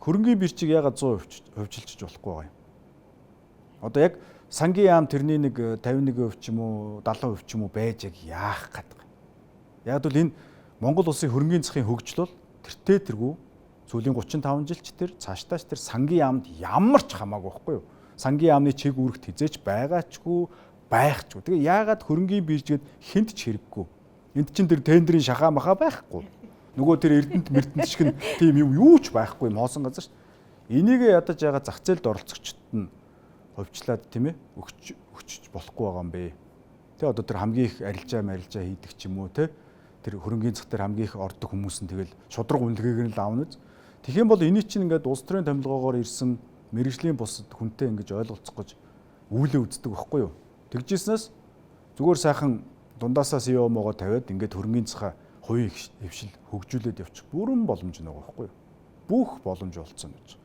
хөрөнгийн бирчиг ягаад 100% хувьчилж болохгүй байгаа юм. Одоо яг сангийн яам тэрний нэг 51% ч юм уу 70% ч юм уу байж яах гэдэг. Яг бол энэ Монгол улсын хөрөнгийн засгийн хөгжил бол тэргүй сүүлийн 35 жилч тэр цаашдаач тэр сангийн яамд ямар ч хамаагүй байхгүй юу? Сангийн яамны чиг үүрэгт хизээч байгаачгүй байхчгүй. Тэгээ яагаад хөрөнгийн биржгээд хинт ч хэрэггүй. Энд чинь тэр тендерийн шахаа махаа байхгүй. Нөгөө тэр эрдэнэт шиг нь тийм юм юу ч байхгүй юм хоосон газар шүү. Энийг ядаж яагаад зах зээлд оролцогчдод нь хувьчлаад тийм ээ өгч болохгүй байгаа юм бэ. Тэ одоо тэр хамгийн их арилжаа хийдэг ч юм уу те тэр хөрөнгийн зах дээр хамгийн их ордог хүмүүс нь тэгэл шудраг үнэлгээгээр л аавна үз. Тэгэх юм бол эний чинь ингээд улс төрийн томилгоогоор ирсэн мэргэжлийн бусад хүнтэй ингэж ойлголцох гэж үүлээ үздэг байхгүй юу. Тэгжсэнээс зүгээр сайхан дундаасаа CEO могоо тавиад ингээд хөрөнгийн засгаа хувийн хвшил хөгжүүлээд явчих бүрэн боломж нэг байхгүй юу. Бүх боломж олцсон гэж.